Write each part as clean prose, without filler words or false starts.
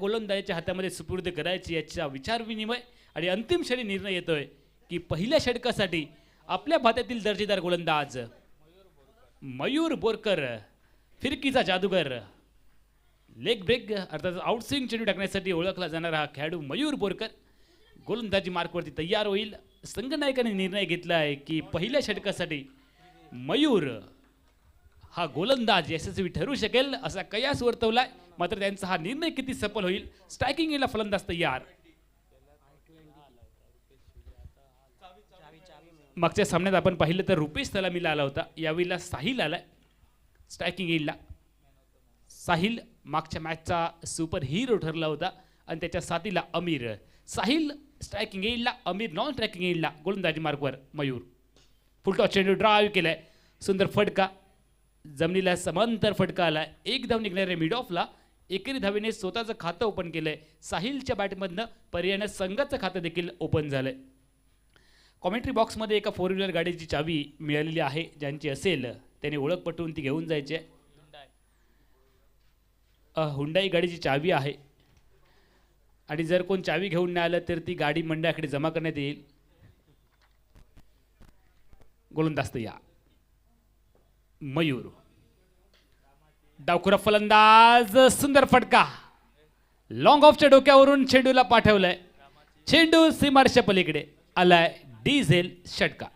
गोलंदाजाच्या हातामध्ये सुपूर्द करायची याचा विचार विनिमय आणि अंतिम क्षणी निर्णय येतोय की पहिल्या षटकासाठी आपल्या भात्यातील दर्जेदार गोलंदाज मयूर बोरकर, फिरकीचा जादूगर, लेग ब्रेक अर्थात आउटस्विंग चेंडू टाकण्यासाठी ओळखला जाणारा हा खेळाडू मयूर बोरकर गोलंदाजी मार्कवरती तयार होईल. संघनायकाने निर्णय घेतला आहे की पहिल्या षटकासाठी मयूर हा गोलंदाज यशस्वी ठरू शकेल असा कयास वर्तवलाय. मात्र त्यांचा हा निर्णय किती सफल होईल. स्ट्रायकिंग याला फलंदाज तयार. मागच्या सामन्यात आपण पाहिलं तर रुपेश सलामीला आला होता, यावेळेला साहिल आलाय स्ट्रायकिंग एजला. साहिल मागच्या मॅचचा सुपर हिरो ठरला होता आणि त्याच्या साथीला अमीर. साहिल स्ट्रायकिंग एजला, अमीर नॉन स्ट्रायकिंग एजला. गोलंदाजी मार्कवर मयूर. फुलटॉस चेंडू ड्राईव्ह केलाय, सुंदर फटका, जमिनीला समांतर फटका आलाय. एक धाव निघणाऱ्या मिड ऑफला एकेरी धावेने स्वतःचं खातं ओपन केलंय. साहिलच्या बॅटमधनं पर्यायानं संघाचं खातं देखील ओपन झालंय. कॉमेंट्री बॉक्समध्ये एका 4 व्हीलर गाडीची चावी मिळालेली आहे. ज्यांची असेल त्याने ओळख पटवून ती घेऊन जायची आहे. हुंडाई गाडीची चावी आहे आणि जर कोण चावी घेऊन नाही आलं तर ती गाडी मंडळाकडे जमा करण्यात येईल. गोलंदाज या मयूर. डावखुरा फलंदाज, सुंदर फटका, लॉंग ऑफच्या डोक्यावरून चेंडूला पाठवलाय. चेंडू सीमारेषेच्या पलीकडे आलाय. डिझेल षटका.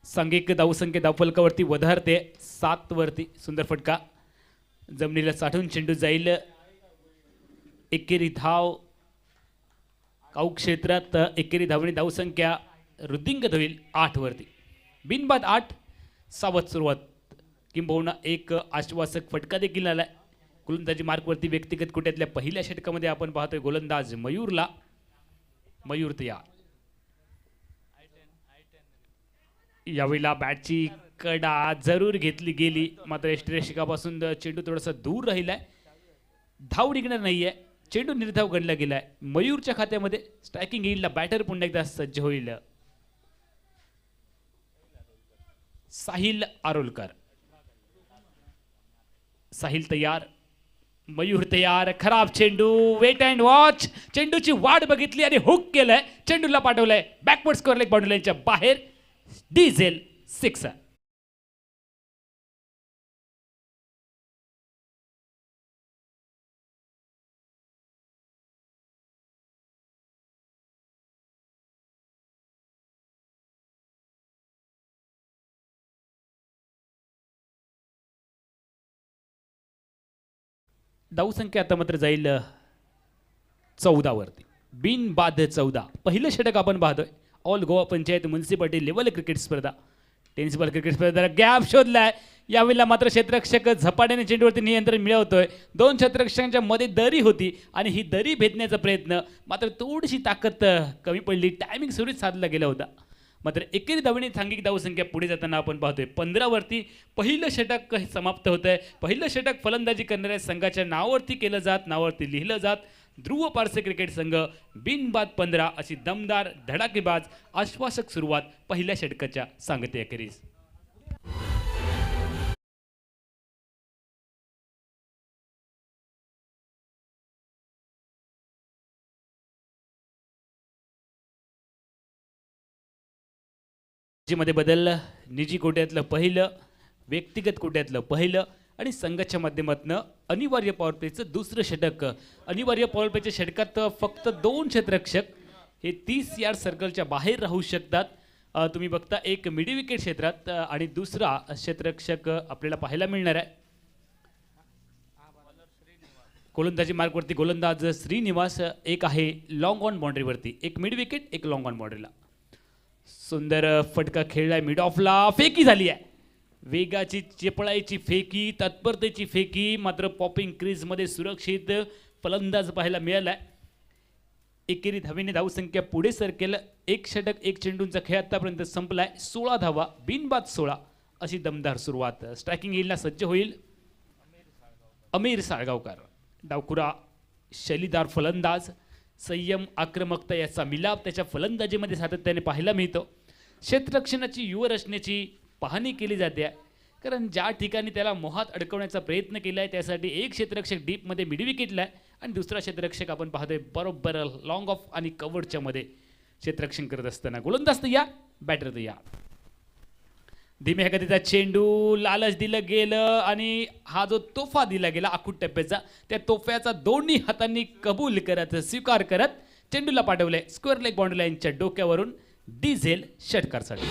सांघिक धावसंख्या धावफलकावरती वधारते 7 वरती. सुंदर फटका, जमिनीला साठून चेंडू जाईल. एकेरी धाव काऊ क्षेत्रात एकेरी धावणी धावसंख्या वृद्धिंगत होईल 8 वरती. बिनबाद 8. सावध सुरुवात, किंबहुना एक आश्वासक फटका देखील आलाय. गोलंदाजी मार्कवरती व्यक्तिगत कोट्यातल्या पहिल्या षटकामध्ये आपण पाहतोय गोलंदाज मयूरला. मयूर तयार. यावेळेला बॅटची कडा जरूर घेतली गेली, मात्र यष्टिरेषिकापासून चेंडू थोडासा दूर राहिलाय. धाव निघणार नाहीये, चेंडू निर्धाव गणला गेलाय. मयूरच्या खात्यामध्ये स्ट्रायकिंग येईल. बॅटर पुन्हा एकदा सज्ज होईल. साहिल आरोलकर. साहिल तयार, मयूर तयार. खराब चेंडू, वेट अँड वॉच. चेंडूची वाट बघितली आणि हुक केलंय. चेंडूला पाठवलंय बॅकवर्ड स्कोअर लेग बाउंड्री लाईनच्या बाहेर. डिझेल 6. धावसंख्या आता मात्र जाईल 14 वरती. बिनबाद 14. पहिलं षटक आपण पाहतोय all Goa panchayat municipality level cricket स्पर्धा. टेनिस बॉल क्रिकेट स्पर्धा गॅप शोधलाय. यावेळेला मात्र क्षेत्ररक्षक झपाट्याने चेंडूवरती नियंत्रण मिळवतोय. 2 क्षेत्ररक्षकांच्या मध्ये दरी होती आणि ही दरी भेदण्याचा प्रयत्न, मात्र थोडीशी ताकद कमी पडली. टायमिंग सुरूच साधला गेला होता. मात्र एकेरी धावणे सांघिक धावसंख्या पुढे जाताना आपण पाहतोय 15 वरती. पहिलं षटक समाप्त होत आहे. पहिलं षटक फलंदाजी करणाऱ्या संघाच्या नावावरती केलं जात, नावावरती लिहिलं जात. ध्रुव पारसे क्रिकेट संघ बिनबाद 15 अशी दमदार धडाकेबाज आश्वासक सुरुवात पहिल्या षटकाच्या सांगते अखेरीस. मध्ये बदल, निजी कोट्यातलं पहिलं, व्यक्तिगत कोट्यातलं पहिलं आणि संघाच्या माध्यमातून अनिवार्य पॉवर प्लेचं दुसरं षटक. अनिवार्य पॉवर प्लेच्या षटकात फक्त 2 क्षेत्ररक्षक हे 30 यार्ड सर्कलच्या बाहेर राहू शकतात. तुम्ही बघता एक मिडी विकेट क्षेत्रात आणि दुसरा क्षेत्ररक्षक आपल्याला पाहायला मिळणार आहे. गोलंदाजी मार्कवरती गोलंदाज श्रीनिवास, एक आहे लॉंग ऑन बाउंड्रीवरती. एक मिड विकेट, एक लॉंग ऑन बाउंड्रीला. सुंदर फटका खेळलाय मिड ऑफला. फेकी झाली आहे. वेगाची, चेपळाईची फेकी, तत्परतेची फेकी, मात्र पॉपिंग क्रीजमध्ये सुरक्षित फलंदाज पाहायला मिळालाय. एकेरी धावेने धावसंख्या पुढे सरकेल. 1 षटक 1 चेंडूंचा खेळ आतापर्यंत संपलाय. 16 धावा, बिनबाद 16 अशी दमदार सुरुवात. स्ट्रायकिंग येईल सज्ज होईल. अमीर साळगावकर. डावकुरा शैलीदार फलंदाज, संयम आक्रमकता याचा मिलाप त्याच्या फलंदाजीमध्ये सातत्याने पाहायला मिळतो. क्षेत्ररक्षणाची युवरचनेची पाहणी केली जाते, कारण ज्या ठिकाणी त्याला मोहात अडकवण्याचा प्रयत्न केला आहे त्यासाठी एक क्षेत्ररक्षक डीपमध्ये मिड विकेटला आहे आणि दुसरा क्षेत्ररक्षक आपण पाहतोय बरोबर लॉंग ऑफ आणि कव्हरच्या मध्ये क्षेत्ररक्षण करत असताना. गोलंदाज तर या, बॅटर तर या. धीम्या गतीचा चेंडू, लालच दिलं गेलं आणि हा जो तोफा दिला गेला आखूट टप्प्याचा, त्या तोफ्याचा दोन्ही हातांनी कबूल करत स्वीकार करत चेंडूला पाठवलंय स्क्वेअर लेग बाउंड्री लाईनच्या डोक्यावरून डिझेल षटकारसाठी.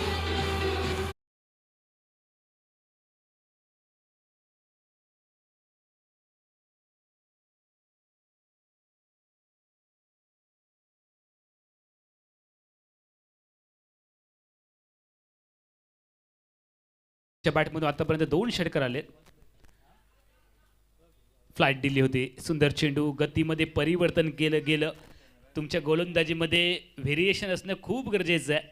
बॅटमधून आतापर्यंत 2 षटकार आले. फ्लाईट दिली होती, सुंदर चेंडू, गतीमध्ये परिवर्तन केलं गेलं. तुमच्या गोलंदाजीमध्ये व्हेरिएशन असणं खूप गरजेचं आहे.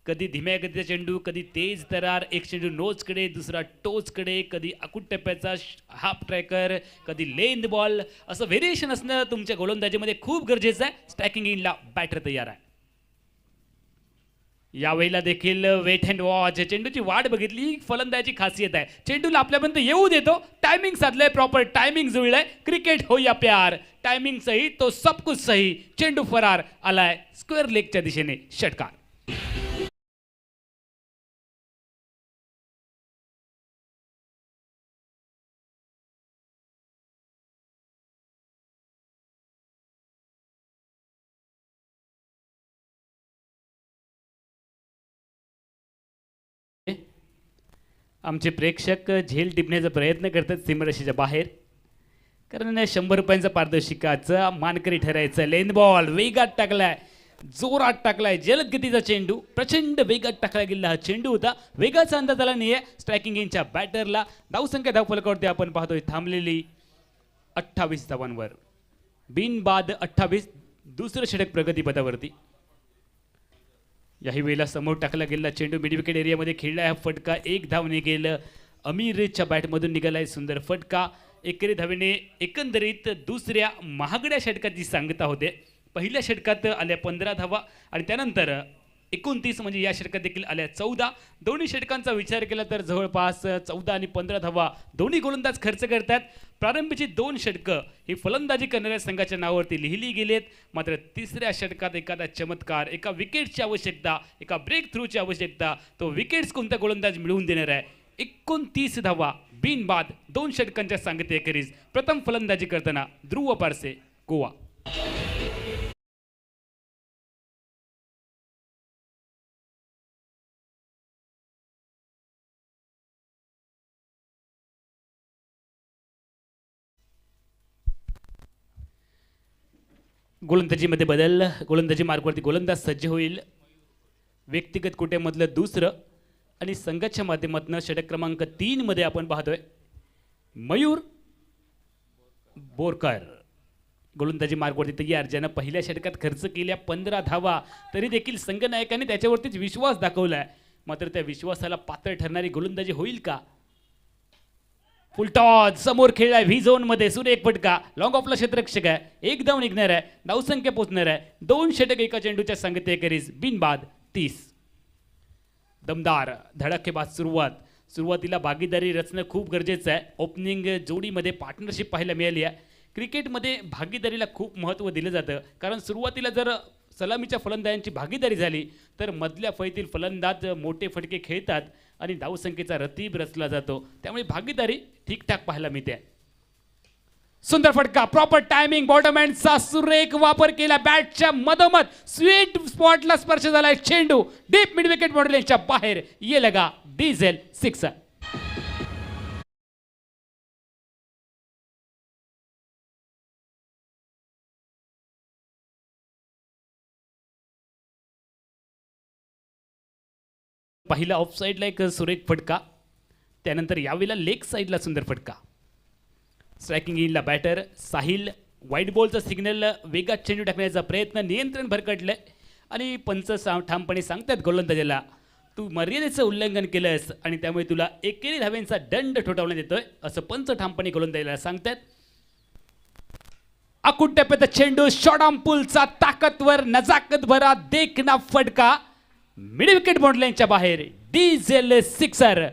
कधी धीम्या गतीचा चेंडू, कधी तेज तरार, एक चेंडू नोजकडे, दुसरा टोचकडे, कधी आखूट टप्प्याचा हाफ ट्रॅकर, कधी लेंथ बॉल, असं व्हेरिएशन असणं तुमच्या गोलंदाजीमध्ये खूप गरजेचं आहे. स्टॅकिंग इनला बॅटर तयार आहे. यावेळेला देखील वेट अँड वॉच, चेंडूची वाट बघितली, फलंदाजी खासियत आहे. चेंडूला आपल्यापर्यंत येऊ देतो, टायमिंग साधलंय, प्रॉपर टायमिंग जुळलंय. क्रिकेट हो या प्यार, टायमिंग सही तो सब कुछ सही. चेंडू फरार आलाय स्क्वेअर लेगच्या दिशेने षटकार. आमचे प्रेक्षक झेल टिपण्याचा प्रयत्न करतात सीमारेषेच्या बाहेर, कारण 100 रुपयांचा पारितोषिकाचा मानकरी ठरायचं. लेन बॉल वेगात टाकलाय, जोरात टाकलाय, जलद गतीचा चेंडू, प्रचंड वेगात टाकला गेला हा चेंडू होता. वेगाचा अंदाज आला नाहीये स्ट्रायकिंग इनच्या बॅटरला. धावसंख्या धावफलकावरती आपण पाहतोय थांबलेली 28 धावांवर. बिनबाद 28, दुसरं षटक प्रगतीपथावरती. याही वेळेला समोर टाकला गेला चेंडू मिड विकेट एरियामध्ये खेळला. हा फटका 1 धावने गेलं. अमीरच्या बॅटमधून निघालाय सुंदर फटका. एकेरी धावेने एकंदरीत दुसऱ्या महागड्या षटकाची सांगता होते. पहिल्या षटकात आल्या 15 धावा आणि त्यानंतर 29 म्हणजे या षटकात देखील आल्या 14. दोन्ही षटकांचा विचार केला तर जवळपास 14 आणि 15 धावा दोन्ही गोलंदाज खर्च करतात. प्रारंभीची 2 षटकं ही फलंदाजी करणाऱ्या संघाच्या नावावरती लिहिली गेलेत. मात्र तिसऱ्या षटकात एखादा चमत्कार, एका विकेटची आवश्यकता, एका ब्रेक थ्रूची आवश्यकता, तो विकेट्स कोणता गोलंदाज मिळवून देणार आहे. 29 धावा बिनबाद 2 षटकांच्या सांगतेखेरीज प्रथम फलंदाजी करताना ध्रुव पारसे, गोवा. गोलंदाजीमध्ये बदल, गोलंदाजी मार्गवरती गोलंदाज सज्ज होईल. व्यक्तिगत कोट्यामधलं दुसरं आणि संघाच्या माध्यमातून षटक क्रमांक 3 मध्ये आपण पाहतोय मयूर बोरकर. गोलंदाजी मार्गवरती तयार, ज्यानं पहिल्या षटकात खर्च केल्या 15 धावा, तरी देखील संघनायकाने त्याच्यावरतीच विश्वास दाखवलाय. मात्र त्या विश्वासाला पात्र ठरणारी गोलंदाजी होईल का. फुलटॉस समोर खेळलाय व्ही झोन मध्ये, सुरेख फटका, लॉंग ऑफला क्षेत्ररक्षक आहे, 1 धाव निघणार आहे, धावसंख्या पोहोचणार आहे. 2 षटक एका चेंडूच्या सांगतेखेरीज बिनबाद 30. दमदार धडाकेबाज सुरुवातीला भागीदारी रचणं खूप गरजेचं आहे. ओपनिंग जोडीमध्ये पार्टनरशिप पाहायला मिळाली आहे. क्रिकेटमध्ये भागीदारीला खूप महत्त्व दिलं जातं, कारण सुरुवातीला जर सलामीच्या फलंदाजांची भागीदारी झाली तर मधल्या फळीतील फलंदाज मोठे फटके खेळतात आणि धावसंख्येचा रतीब रचला जातो. त्यामुळे भागीदारी ठीकठाक पाहायला मिळते. सुंदर फटका, प्रॉपर टायमिंग, बॉटम हँडचा सुरेख वापर केला. बॅटच्या मधोमध स्वीट स्पॉटला स्पर्श झालाय चेंडू डीप मिड विकेट बाउंड्रीच्या बाहेर. ये लगा डिझेल 6. पहिला ऑफ साईडला एक सुरेख फटका, त्यानंतर यावेळेला लेग साईडला सुंदर फटका. स्ट्रायकिंग इनला बॅटर साहिल. वाईट बॉलचा सिग्नल, वेगात चेंडू टाकण्याचा प्रयत्न, नियंत्रण भरकटलंय आणि पंच ठामपणे सांगतात गोलंदाजाला तू मर्यादेचं उल्लंघन केलंस आणि त्यामुळे तुला एकेरी धावेंचा दंड ठोठावण्यात येतोय असं पंच ठामपणे करून द्यायला सांगतात. आकुट टप्प्यात चेंडू शॉर्ट आर्म पुलचा ताकदवर नजाकत भरा देखना फटका मिड विकेट बॉन्डलाईनच्या बाहेर. Diesel sixer.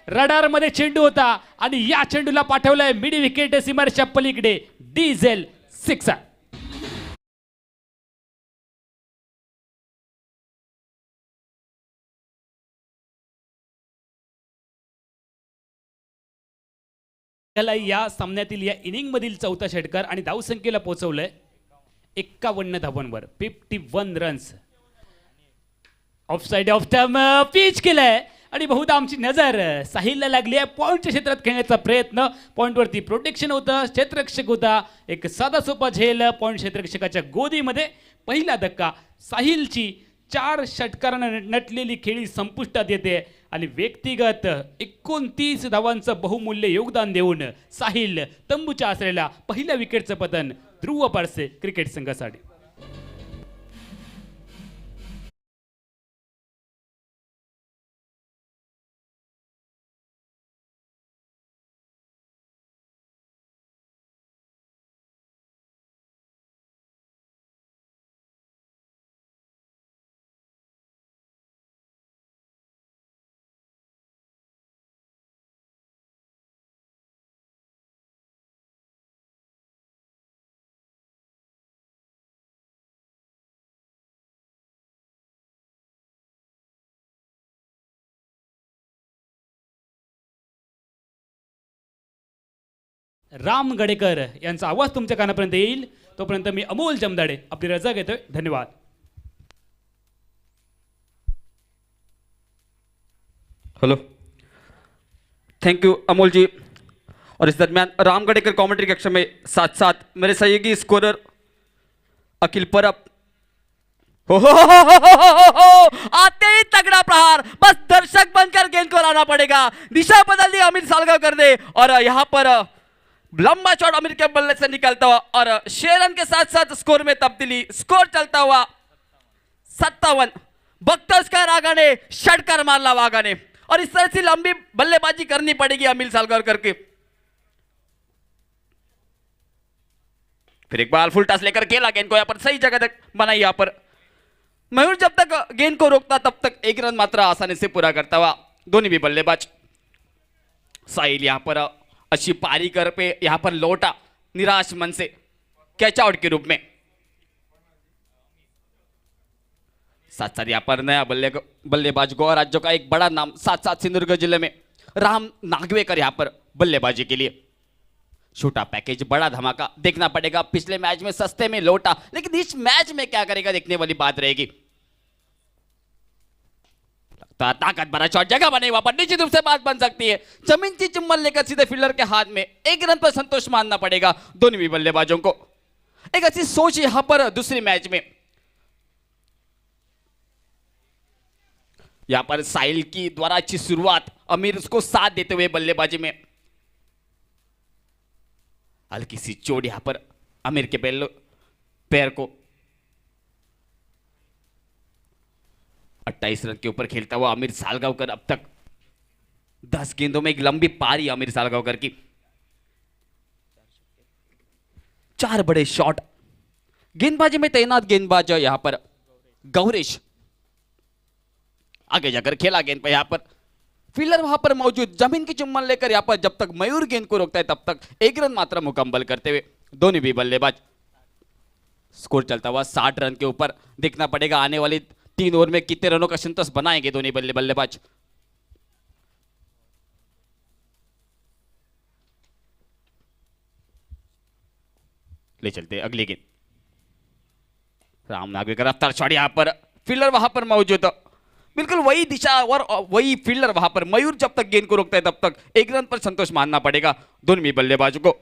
रडार मध्ये चेंडू होता आणि या चेंडूला पाठवलंय मिड विकेट सीमारेषच्या पलीकडे. Diesel sixer. या सामन्यातील या इनिंग मधील चौथा षटकार आणि धावसंख्येला पोहोचवलंय 51 धावांवर. 51 runs. Of side of the pitch केलंय आणि बहुधा आमची नजर साहिलला लागली आहे. पॉईंटच्या क्षेत्रात खेळण्याचा प्रयत्न. पॉईंटवरती प्रोटेक्शन होतं, क्षेत्ररक्षक होता. एक साधा सोपा झेल पॉईंट क्षेत्ररक्षकाच्या गोदीमध्ये. पहिला धक्का. साहिलची 4 षटकारानं नटलेली खेळी संपुष्टात येते आणि व्यक्तिगत 29 धावांचं बहुमूल्य योगदान देऊन साहिल तंबूच्या आसरेला पहिल्या विकेटचं पतन ध्रुव पारसे क्रिकेट संघासाठी. राम गडेकर यांचा आवाज तुमच्या कानापर्यंत येईल तोपर्यंत मी अमोल जमदाडे आपली रजा घेतोय. धन्यवाद. हेलो, थैंक यू अमोल जी. और इस दरमियान राम गडेकर कमेंट्री कक्ष में साथ साथ मेरे सहयोगी स्कोरर अखिल परब. हो, आते ही तगड़ा प्रहार. बस दर्शक बनकर गेंद को लाना पड़ेगा. दिशा बदल दी अमित सालगांवकर ने और यहाँ पर लंबा शॉट अमित के बल्ले से निकलता हुआ और शेरन के साथ साथ स्कोर में तब्दीली. स्कोर चलता हुआ 57. बख्तर का रागा ने षटकार मारला वागा ने और इस तरह से लंबी बल्लेबाजी करनी पड़ेगी अमित सालगांवकर के. फिर एक बार फुल टॉस लेकर खेला गेंद को यहाँ पर सही जगह तक बनाई. यहाँ पर मयूर जब तक गेंद को रोकता तब तक 1 रन मात्र आसानी से पूरा करता हुआ दोनों भी बल्लेबाज. साहिल यहाँ पर अच्छी पारी कर पे यहाँ पर लौटा निराश मन से कैच आउट के रूप में. साथ साथ यहाँ पर नया बल्लेबाज गोवा राज्य का एक बड़ा नाम साथ साथ सिंधुदुर्ग जिले में राम नागवेकर यहाँ पर बल्लेबाजी के लिए. छोटा पैकेज बड़ा धमाका देखना पड़ेगा. पिछले मैच में सस्ते में लौटा लेकिन इस मैच में क्या करेगा देखने वाली बात रहेगी. ताकत भरा शॉट जगह बने वहां पर निश्चित रूप से बात बन सकती है. जमीन की चुम्बन लेकर सीधे फील्डर के हाथ में 1 रन पर संतोष मानना पड़ेगा दोनों भी बल्लेबाजों को. एक अच्छी सोच यहां पर दूसरी मैच में. यहां पर साहिल की द्वारा अच्छी शुरुआत, अमीर उसको साथ देते हुए बल्लेबाजी में. हल्की सी चोट यहां पर अमीर के पैर को. 28 रन के ऊपर खेलता हुआ अमीर सालगांवकर अब तक 10 गेंदों में एक लंबी पारी अमीर सालगांवकर की. 4 बड़े शॉट गेंदबाजी में तैनात गेंदबाज यहां पर गौरेश आगे जाकर खेला गेंद पर, यहां पर फील्डर वहां पर मौजूद, जमीन की चुम्बन लेकर यहां पर जब तक मयूर गेंद को रोकता है तब तक 1 रन मात्र मुकम्मल करते हुए दोनों भी बल्लेबाज। स्कोर चलता हुआ 60 रन के ऊपर। देखना पड़ेगा आने वाली 3 ओवर में कितने रनों का संतोष बनाएंगे दोनों बल्लेबाज। ले चलते अगली गेंद, राम नागवे का रफ्तार शॉट, यहां पर फील्डर वहां पर मौजूद, बिल्कुल वही दिशा और वही फील्डर वहां पर। मयूर जब तक गेंद को रोकता है तब तक 1 रन पर संतोष मानना पड़ेगा दोनों बल्लेबाजों को।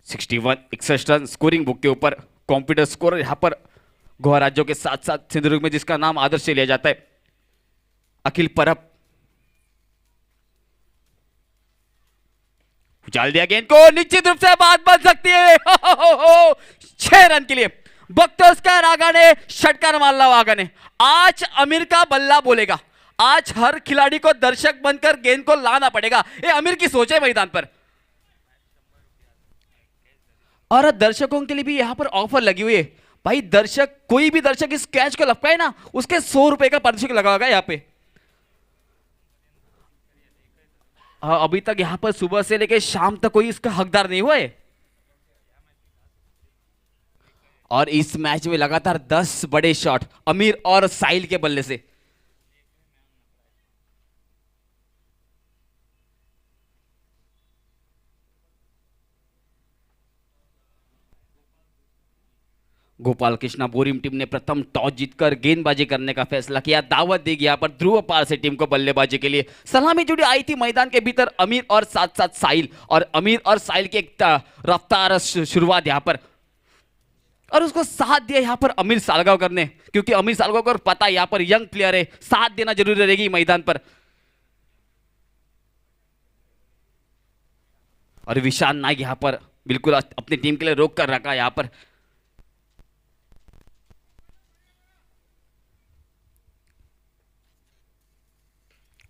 61 रन स्कोरिंग बुक के ऊपर कॉम्प्यूटर स्कोर यहां पर गोवा राज्यों के साथ साथ सिंधुदुर्ग में जिसका नाम आदर्श से लिया जाता है, अखिल परब। उछाल दिया गेंद को, निश्चित रूप से बात बन सकती है। 6 रन के लिए बख्तोस्कर आगा ने षटकार मारला आगा ने। आज अमीर का बल्ला बोलेगा, आज हर खिलाड़ी को दर्शक बनकर गेंद को लाना पड़ेगा। ये अमीर की सोच है मैदान पर, और दर्शकों के लिए भी यहां पर ऑफर लगी हुई है भाई। दर्शक, कोई भी दर्शक इस कैच को लपकाए ना, उसके 100 रुपए का पारितोषिक लगा होगा यहां पे। अभी तक यहां पर सुबह से लेकर शाम तक कोई इसका हकदार नहीं हुआ है, और इस मैच में लगातार 10 बड़े शॉट अमीर और साहिल के बल्ले से। गोपाल कृष्णा बोरिम टीम ने प्रथम टॉस जीतकर गेंदबाजी करने का फैसला किया। दावत देगी यहां पर ध्रुव पाल से टीम को बल्लेबाजी के लिए। सलामी जुड़ी आई थी मैदान के भीतर अमीर और साथ साथ साहिल, और अमीर और साहिल की एक रफ्तार शुरुआत यहां पर, और उसको साथ दिया यहां पर अमीर सालगांवकर ने, क्योंकि अमीर सालगांवकर पता है यहां पर यंग प्लेयर है, साथ देना जरूरी रहेगी मैदान पर। और विशाल नायक यहां पर बिल्कुल अपनी टीम के लिए रोक कर रखा यहां पर।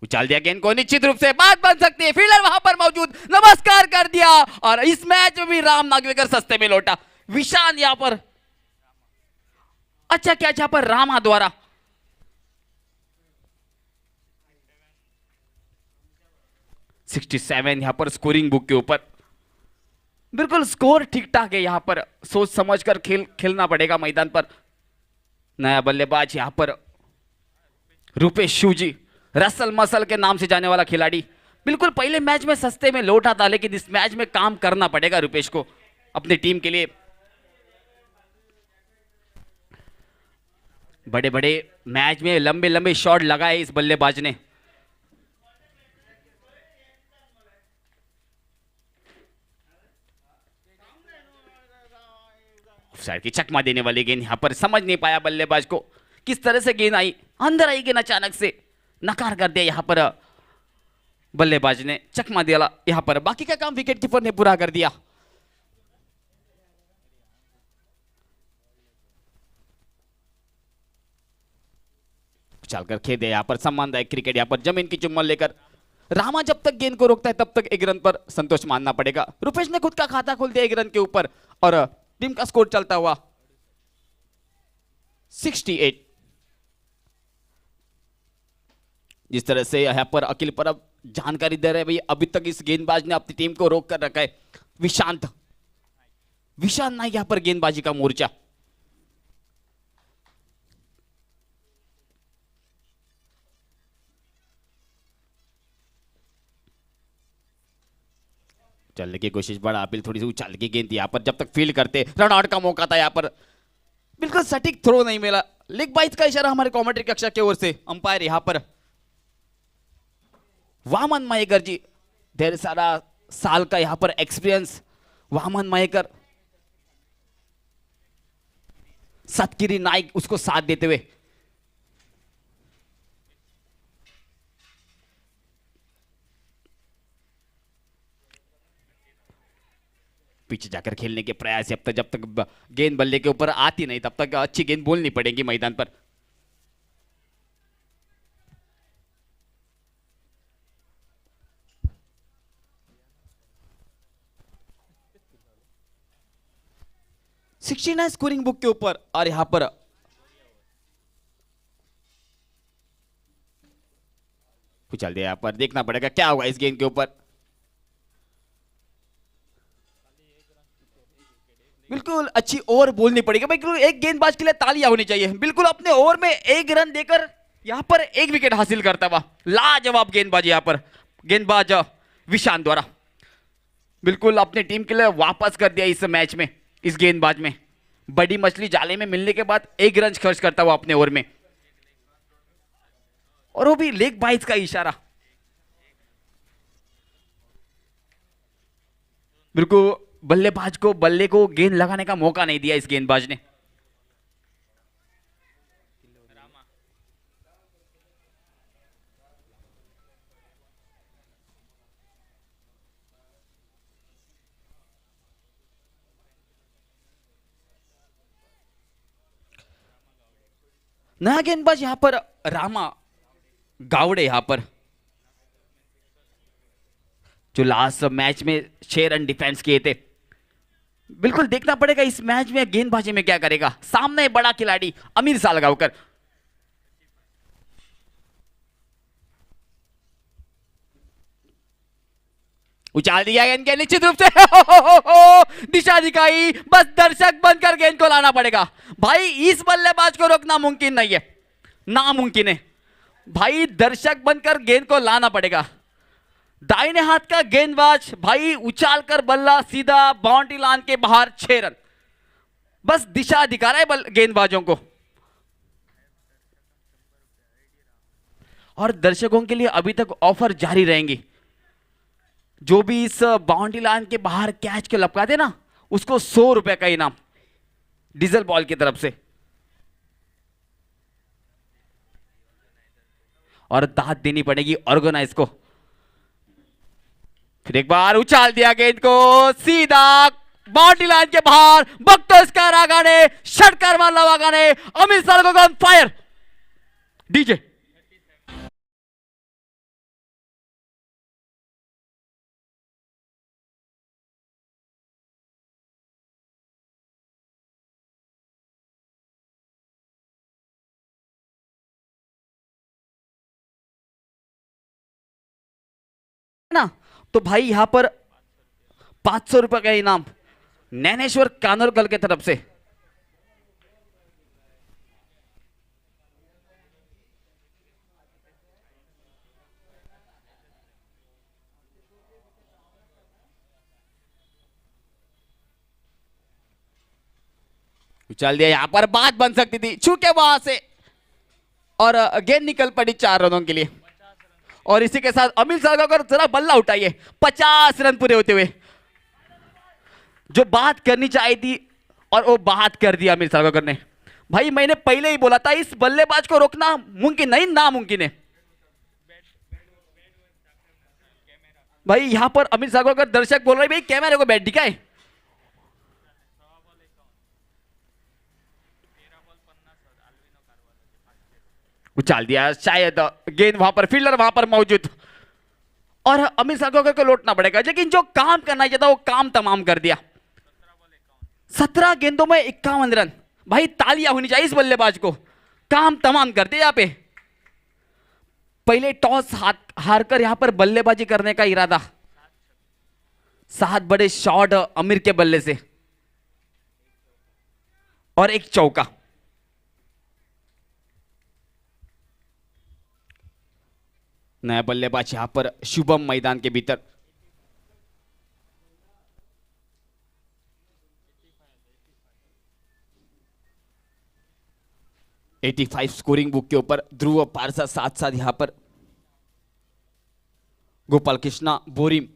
उछाल दिया गेंद को, निश्चित रूप से बात बन सकती है। फील्डर वहां पर मौजूद, नमस्कार कर दिया, और इस मैच में भी राम नागवेकर सस्ते में लौटा। विशाल यहां पर अच्छा क्या जहां पर रामा द्वारा 67 यहां पर स्कोरिंग बुक के ऊपर। बिल्कुल स्कोर ठीक ठाक है, यहां पर सोच समझकर खेलना पड़ेगा मैदान पर। नया बल्लेबाज यहां पर रुपेश शिवजी, रसल मसल के नाम से जाने वाला खिलाड़ी, बिल्कुल पहले मैच में सस्ते में लौटा था, लेकिन इस मैच में काम करना पड़ेगा रुपेश को अपनी टीम के लिए। बड़े बड़े मैच में लंबे लंबे शॉट लगाए इस बल्लेबाज ने। ऑफसाइड की चकमा देने वाली गेंद, यहां पर समझ नहीं पाया बल्लेबाज को किस तरह से गेंद आई, अंदर आई गेंद अचानक से, नकार कर दिया यहां पर बल्लेबाज ने, चकमा दिया यहां पर। बाकी का काम विकेट कीपर ने पूरा कर दिया। चलकर खेद है यहां पर, सम्मानदायक क्रिकेट यहां पर जमीन की चुम्बन लेकर। रामा जब तक गेंद को रोकता है तब तक 1 रन पर संतोष मानना पड़ेगा। रुपेश ने खुद का खाता खोल दिया 1 रन के ऊपर, और टीम का स्कोर चलता हुआ 68। जिस तरह से यहां पर अखिल परब जानकारी दे रहे हैं, भाई अभी तक इस गेंदबाज ने अपनी टीम को रोक कर रखा है। विशांत नायक यहां पर गेंदबाजी का मोर्चा। चलने की कोशिश, बड़ा अपील, थोड़ी सी उछाल की गेंद यहां पर, जब तक फील्ड करते रन आउट का मौका था यहां पर, बिल्कुल सटीक थ्रो नहीं मिला। लेग बाइट का इशारा हमारे कमेंट्री कक्षा की ओर से अंपायर यहां पर वामन मयेकर जी, ढेर सारा साल का यहां पर एक्सपीरियंस वामन मयेकर, सतगिरी नाइक उसको साथ देते हुए। पीछे जाकर खेलने के प्रयास, जब तक गेंद बल्ले के ऊपर आती नहीं तब तक अच्छी गेंद बोलनी पड़ेगी मैदान पर। 69 स्कोरिंग बुक के ऊपर। और यहां पर उछाल दिया, यहां पर देखना पड़ेगा क्या होगा इस गेंद के ऊपर। बिल्कुल अच्छी ओवर बोलनी पड़ेगी, बिल्कुल एक गेंदबाज के लिए तालियां होनी चाहिए। बिल्कुल अपने ओवर में एक रन देकर यहां पर एक विकेट हासिल करता हुआ लाजवाब गेंदबाज यहां पर गेंदबाज विशांत द्वारा। बिल्कुल अपनी टीम के लिए वापस कर दिया इस मैच में। इस गेंदबाज में बड़ी मछली जाले में मिलने के बाद एक रन खर्च करता हुआ अपने ओवर में, और वो भी लेग बाइज का इशारा। बिल्कुल बल्लेबाज को बल्ले को गेंद लगाने का मौका नहीं दिया इस गेंदबाज ने। नया गेंदबाज यहां पर रामा गावड़े, यहां पर जो लास्ट मैच में 6 रन डिफेंस किए थे। बिल्कुल देखना पड़ेगा इस मैच में गेंदबाजी में क्या करेगा सामने बड़ा खिलाड़ी अमीर सालगांवकर। उछाल दिया गेंद के निश्चित रूप से दिशा दिखाई, बस दर्शक बनकर गेंद को लाना पड़ेगा भाई। इस बल्लेबाज को रोकना मुमकिन नहीं है, नामुमकिन है भाई। दर्शक बनकर गेंद को लाना पड़ेगा। दाहिने हाथ का गेंदबाज भाई उछाल कर बल्ला सीधा बाउंड्री लाइन के बाहर 6 रन। बस दिशा दिखा रहा है गेंदबाजों को। और दर्शकों के लिए अभी तक ऑफर जारी रहेंगी। जो भी इस बाउंड्री लाइन के बाहर कैच के लपकाते ना, उसको 100 रुपए का इनाम डीजल बॉल की तरफ से। और दाद देनी पड़ेगी ऑर्गेनाइज को। फिर एक बार उछाल दिया गेंद को सीधा बाउंड्री लाइन के बाहर। बघतोय का रागाने षटकार मारला वागाने Amit Salgaonkar on fire. DJ ना, तो भाई यहां पर 500 रुपए का इनाम नैनेश्वर कानोरकर की तरफ से। उछाल दिया, यहां पर बात बन सकती थी, चूके वहां से और गेंद निकल पड़ी 4 रनों के लिए। और इसी के साथ अमित सालगांवकर जरा बल्ला उठाइए 50 रन पूरे होते हुए। जो बात करनी चाहिए थी और वो बात कर दिया अमित सालगांवकर ने। भाई मैंने पहले ही बोला था इस बल्लेबाज को रोकना मुमकिन नहीं, नामुमकिन है भाई। यहां पर अमित सालगांवकर दर्शक बोल रहे भाई कैमरे को बैठ दिखाए। उछाल दिया, शायद गेंद वहां पर फील्डर वहां पर मौजूद, और अमित सालगांवकर को लौटना पड़ेगा। लेकिन जो काम करना चाहिए था वो काम तमाम कर दिया। 17 गेंदों में 51 रन। भाई तालियां होनी चाहिए इस बल्लेबाज को, काम तमाम कर दिया। यहां पे पहले टॉस हारकर यहां पर बल्लेबाजी करने का इरादा। 7 बड़े शॉट अमीर के बल्ले से और एक चौका। नया बल्लेबाज यहां पर शुभम मैदान के भीतर। $85 स्कोरिंग बुक के ऊपर ध्रुव पारसा, साथ साथ यहां पर गोपाल कृष्णा बोरिम।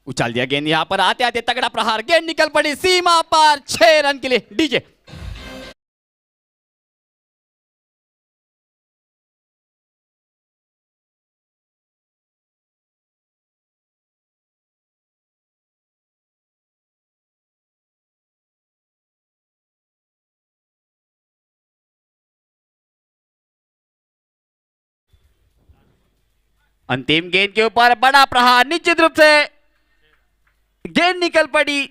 उछाल दिया गेंद, यहां पर आते आते तगड़ा प्रहार, गेंद निकल पड़ी सीमा पार 6 रन के लिए। डीजे अंतिम गेंद के ऊपर बड़ा प्रहार, निश्चित रूप से गेंद निकल पड़ी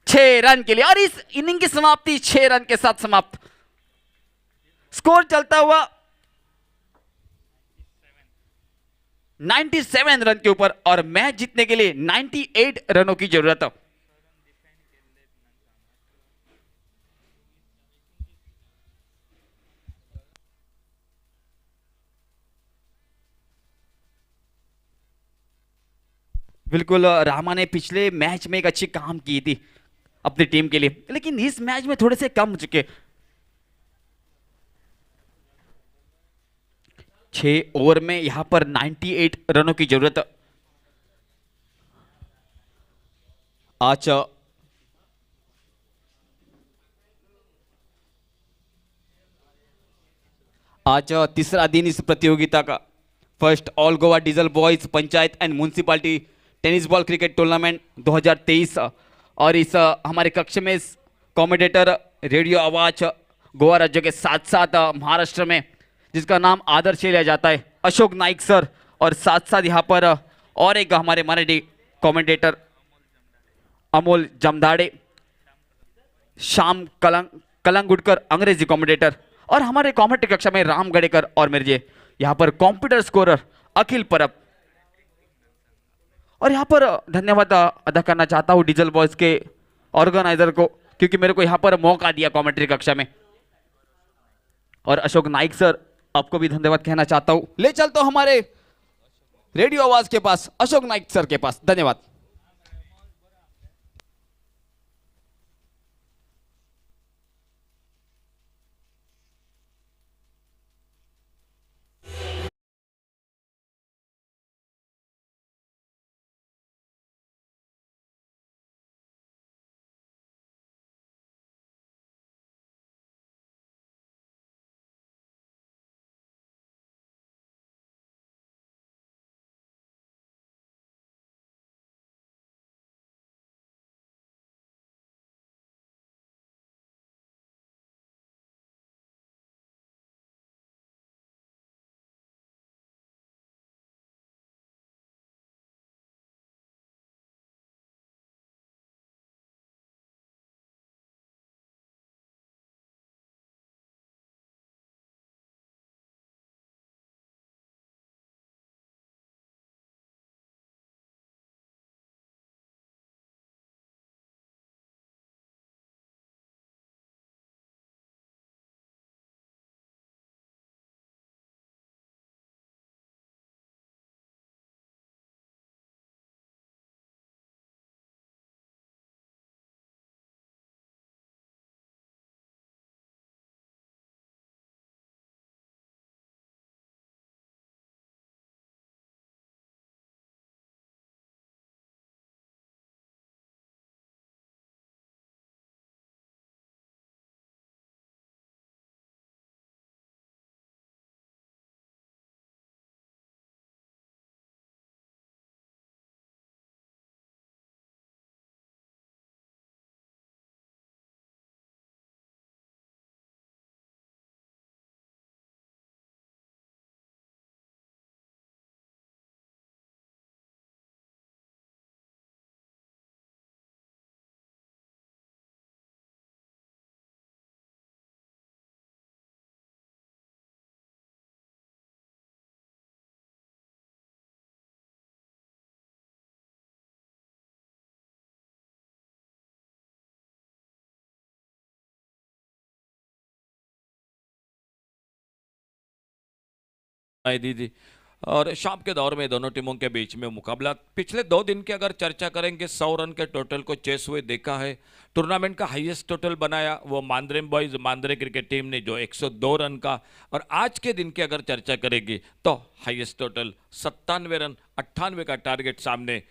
6 रन के लिए और इस इनिंग की समाप्ति 6 रन के साथ समाप्त। स्कोर चलता हुआ 97 रन के ऊपर और मैच जीतने के लिए 98 रनों की जरूरत है। बिल्कुल रामा ने पिछले मैच में एक अच्छी काम की थी अपनी टीम के लिए, लेकिन इस मैच में थोड़े से कम हो चुके। 6 ओवर में यहां पर 98 रनों की जरूरत है। आज तीसरा दिन इस प्रतियोगिता का। First all Goa diesel boys panchayat and municipality tennis ball cricket tournament 2023 और इस हमारे कक्ष में कॉमेडेटर रेडियो आवाज गोवा राज्य के साथ साथ महाराष्ट्र में जिसका नाम आदर से लिया जाता है अशोक नाइक सर, और साथ साथ यहाँ पर और एक हमारे मराठी कॉमेडेटर अमोल जमदाड़े, श्याम कलंगुडकर अंग्रेजी कॉमेडेटर, और हमारे कॉमेंट्री कक्षा में राम गड़ेकर और मेरे यहाँ पर कंप्यूटर स्कोरर अखिल परब। और यहाँ पर धन्यवाद अदा करना चाहता हूँ डीजल बॉयज के ऑर्गेनाइजर को, क्योंकि मेरे को यहाँ पर मौका दिया कमेंट्री कक्षा में। और अशोक नाइक सर आपको भी धन्यवाद कहना चाहता हूँ। ले चलता हूँ हमारे रेडियो आवाज के पास, अशोक नाइक सर के पास। धन्यवाद। दीदी और शाम के दौर में दोनों टीमों के बीच में मुकाबला पिछले 2 दिन की अगर चर्चा करेंगे 100 रन के टोटल को चेस हुए देखा है। टूर्नामेंट का हाईएस्ट टोटल बनाया वो Mandrem boys Mandrem cricket team ने जो 102 रन का, और आज के दिन की अगर चर्चा करेगी तो हाईएस्ट टोटल 97 रन 98 का टारगेट सामने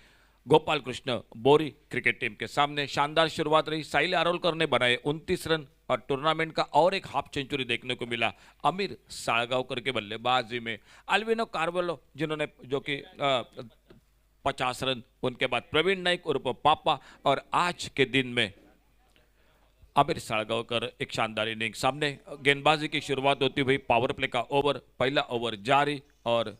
गोपाल कृष्ण बोरी क्रिकेट टीम के सामने। शानदार शुरुआत रही, साहिल आरोलकर ने बनाए 29 रन और टूर्नामेंट का और एक हाफ सेंचुरी देखने को मिला अमीर साळगावकर के बल्लेबाजी में। अल्विनो कार्वेलो जिन्होंने जो कि 50 रन, उनके बाद प्रवीण नाइक उर्फ पापा, और आज के दिन में अमीर साळगावकर एक शानदार इनिंग। सामने गेंदबाजी की शुरुआत होती हुई पावर प्ले का ओवर, पहला ओवर जारी और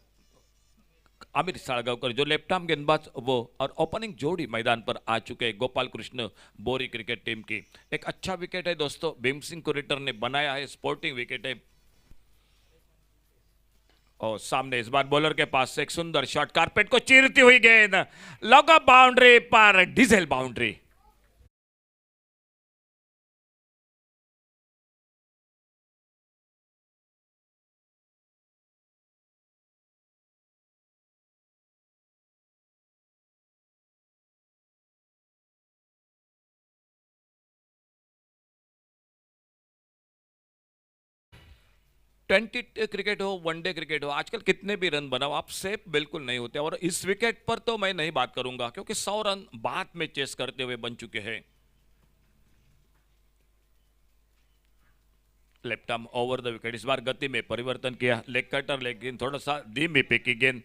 आमिर साळगावकर जो लेफ्ट आर्म गेंदबाज वो और ओपनिंग जोड़ी मैदान पर आ चुके हैं गोपाल कृष्ण बोरी क्रिकेट टीम की। एक अच्छा विकेट है दोस्तों, भीम सिंह कुरेटर ने बनाया है, स्पोर्टिंग विकेट है। और सामने इस बार बॉलर के पास से एक सुंदर शॉट, कारपेट को चीरती हुई गेंद, लॉग बाउंड्री पर, डीजल बाउंड्री। ट्वेंटी क्रिकेट हो, वनडे क्रिकेट हो, आजकल कितने भी रन बनाओ आप सेफ बिल्कुल नहीं होते। और इस विकेट पर तो मैं नहीं बात करूंगा क्योंकि 100 रन बाद में चेस करते हुए बन चुके हैं। Left arm over the wicket, इस बार गति में परिवर्तन किया, लेग कटर लेकिन थोड़ा सा धीमी पे की गेंद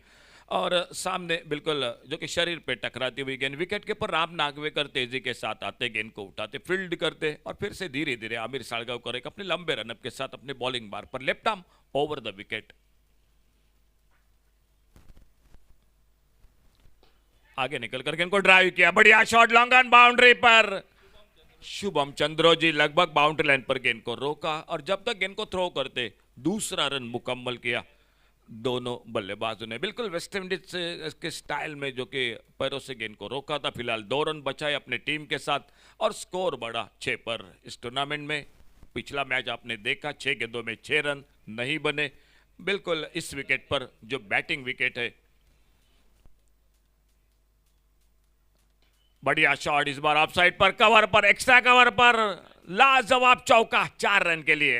और सामने बिल्कुल जो कि शरीर पे टकराती हुई गेंद। विकेट के ऊपर राम नागवेकर तेजी के साथ आते, गेंद को उठाते, फील्ड करते और फिर से धीरे धीरे आमिर साळगावकर एक अपने लंबे रनअप के साथ अपने बॉलिंग बार पर left arm over the wicket. आगे निकल कर गेंद को ड्राइव किया, बढ़िया शॉट लॉन्ग ऑन बाउंड्री पर, शुभम चंद्रोजी लगभग बाउंड्री लाइन पर गेंद को रोका और जब तक गेंद को थ्रो करते दूसरा रन मुकम्मल किया दोनों बल्लेबाजों ने। बिल्कुल वेस्ट इंडीज के स्टाइल में जो कि पैरों से गेंद को रोका था। फिलहाल 2 रन बचाए अपने टीम के साथ और स्कोर बढ़ा 6 पर। इस टूर्नामेंट में पिछला मैच आपने देखा, 6 गेंदों में 6 रन नहीं बने। बिल्कुल इस विकेट पर जो बैटिंग विकेट है, बढ़िया शॉट, इस बार ऑफ साइड पर, कवर पर, एक्स्ट्रा कवर पर, लाजवाब चौका 4 रन के लिए।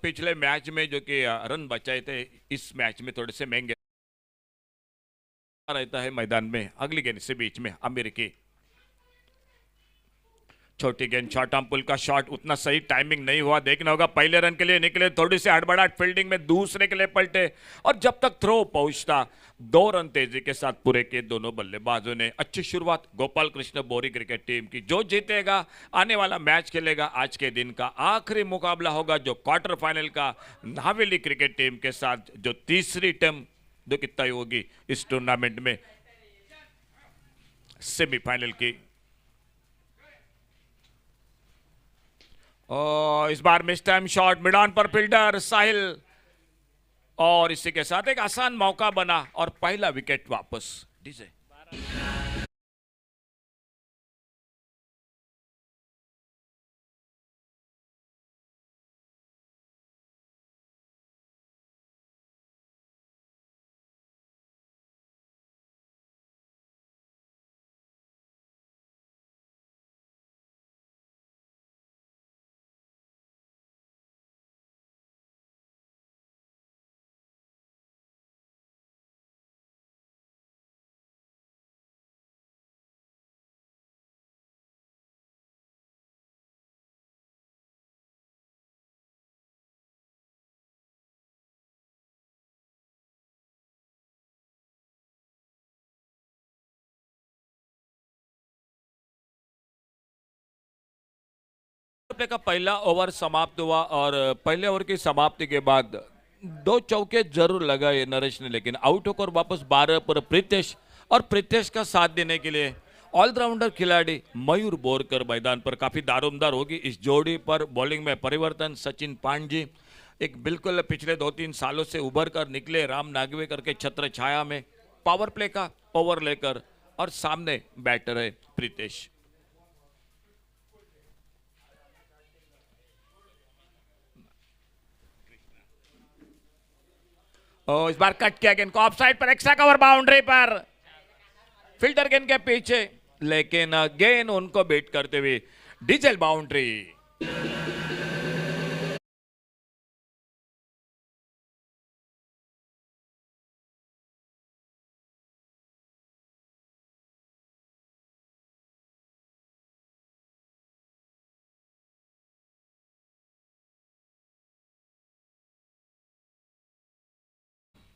पिछले मैच में जो कि रन बचाए थे, इस मैच में थोड़े से महंगे रहता है मैदान में। अगली गेंद से बीच में अमेरिकी छोटी गेंद, शॉर्ट आर्म पुल का शॉट उतना सही टाइमिंग नहीं हुआ, देखना होगा। पहले रन के लिए निकले, थोड़ी सी हड़बड़ाहट फील्डिंग में, दूसरे के लिए पलटे और जब तक थ्रो पहुंचता 2 रन तेजी के साथ पूरे किए दोनों बल्लेबाजों ने। अच्छी शुरुआत गोपाल कृष्ण बोरी क्रिकेट टीम की। जो जीतेगा आने वाला मैच खेलेगा, आज के दिन का आखिरी मुकाबला होगा जो क्वार्टर फाइनल का नावेली क्रिकेट टीम के साथ, जो तीसरी टीम जो कि तय होगी इस टूर्नामेंट में सेमीफाइनल की। और इस बार mistimed shot, mid on पर फील्डर साहिल और इसी के साथ एक आसान मौका बना और पहला विकेट वापस डीजे। रुपए का पहला ओवर समाप्त हुआ और पहले ओवर की समाप्ति के बाद 2 चौके जरूर लगाए नरेश ने, लेकिन आउट होकर वापस 12 पर प्रीतेश, और प्रीतेश का साथ देने के लिए ऑलराउंडर खिलाड़ी मयूर बोरकर मैदान पर। काफी दारोमदार होगी इस जोड़ी पर। बॉलिंग में परिवर्तन, सचिन पांडजी एक बिल्कुल पिछले 2-3 सालों से उभर कर निकले राम नागवेकर के छत्र छाया में, पावर प्ले का ओवर लेकर, और सामने बैटर है प्रीतेश। इस बार कट किया गेंद को ऑफ साइड पर, एक्स्ट्रा कवर बाउंड्री पर, फिल्टर गेंद के पीछे, लेकिन गेंद उनको बीट करते हुए डीजल बाउंड्री।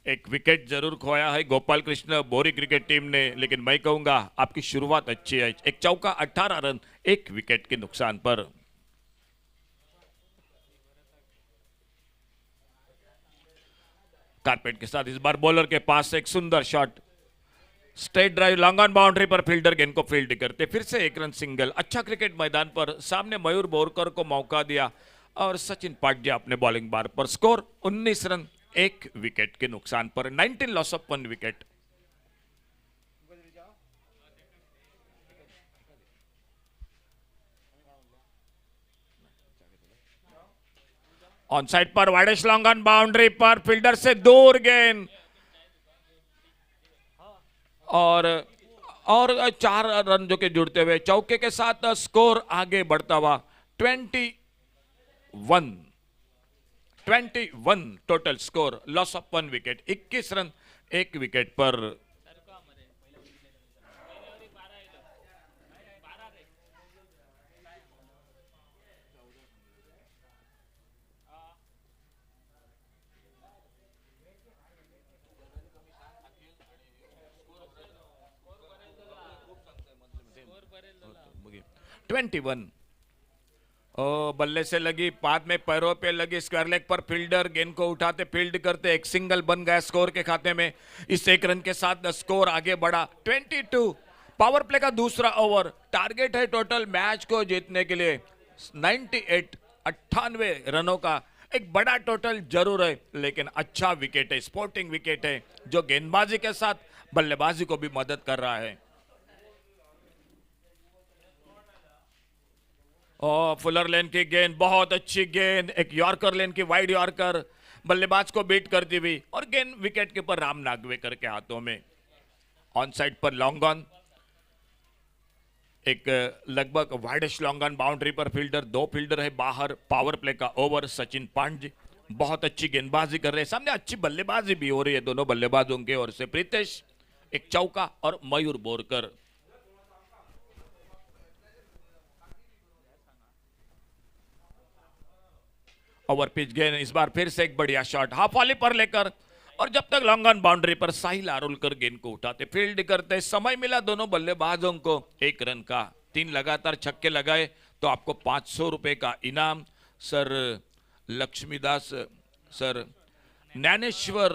एक विकेट जरूर खोया है गोपाल कृष्ण बोरी क्रिकेट टीम ने, लेकिन मैं कहूंगा आपकी शुरुआत अच्छी है। एक चौका, 18 रन, एक विकेट के नुकसान पर। कारपेट के साथ इस बार बॉलर के पास एक सुंदर shot, straight drive, long on boundary पर फील्डर गेंद को फील्ड करते, फिर से एक रन सिंगल। अच्छा क्रिकेट मैदान पर सामने मयूर बोरकर को मौका दिया और सचिन पांड्या अपने बॉलिंग बार पर। स्कोर 19 रन, एक विकेट के नुकसान पर। 19 loss of 1 wicket. On side पर वाइडेस्ट लॉन्ग ऑन बाउंड्री पर फील्डर से दूर गेंद और 4 रन जो के जुड़ते हुए चौके के साथ स्कोर आगे बढ़ता हुआ 21 total score, loss of 1 wicket. 21 run, एक विकेट पर। ट्वेंटी वन बल्ले से लगी, बाद में पैरों पे लगी, स्क्वायर लेग पर फील्डर गेंद को उठाते फील्ड करते, एक सिंगल बन गया स्कोर के खाते में। इस एक रन के साथ स्कोर आगे बढ़ा 22। पावर प्ले का दूसरा ओवर, टारगेट है टोटल मैच को जीतने के लिए 98 रनों का। एक बड़ा टोटल जरूर है, लेकिन अच्छा विकेट है, स्पोर्टिंग विकेट है जो गेंदबाजी के साथ बल्लेबाजी को भी मदद कर रहा है। फुलर लेन की गेंद, बहुत अच्छी गेंद, एक यॉर्कर लेन की वाइड यॉर्कर, बल्लेबाज को बीट करती हुई और गेंद विकेट के ऊपर राम नागवेकर के हाथों में। ऑन साइड पर लॉन्ग ऑन, एक लगभग वाइडेस्ट लॉन्ग ऑन बाउंड्री पर फील्डर, 2 फील्डर है बाहर। पावर प्ले का ओवर, सचिन पांड्या बहुत अच्छी गेंदबाजी कर रहे हैं, सामने अच्छी बल्लेबाजी भी हो रही है दोनों बल्लेबाजों के ओर से। प्रीतेश एक चौका और मयूर बोरकर। ओवर पिच गेंद, इस बार फिर से एक बढ़िया शॉट हाफ वॉली पर लेकर, और जब तक लॉन्ग ऑन बाउंड्री पर साहिल आरोलकर गेंद को उठाते फील्ड करते, समय मिला दोनों बल्लेबाजों को 1 रन का। 3 लगातार छक्के लगाए तो आपको 500 रुपए का इनाम। सर लक्ष्मीदास, सर ज्ञानेश्वर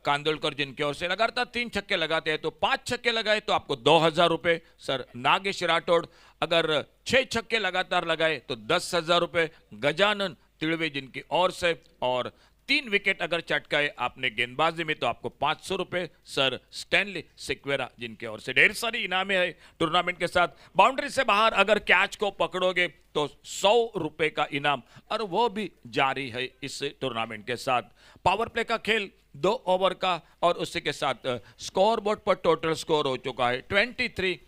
कांदोलकर जिनके ओर से लगातार 3 छक्के लगाते हैं तो 5 छक्के लगाए तो आपको 2000 रुपए। सर नागेश राठौड़ अगर 6 छक्के लगातार लगाए तो 10,000 रुपए। गजानन तिड़वे जिनकी ओर से, और 3 विकेट अगर चटकाए आपने गेंदबाजी में तो आपको 500 रुपए। सर स्टैनली सिक्वेरा जिनके ओर से। ढेर सारी इनामें है टूर्नामेंट के साथ। बाउंड्री से बाहर अगर कैच को पकड़ोगे तो 100 रुपए का इनाम, और वो भी जारी है इस टूर्नामेंट के साथ। पावर प्ले का खेल 2 ओवर का, और उसी के साथ स्कोर बोर्ड पर टोटल स्कोर हो चुका है 23।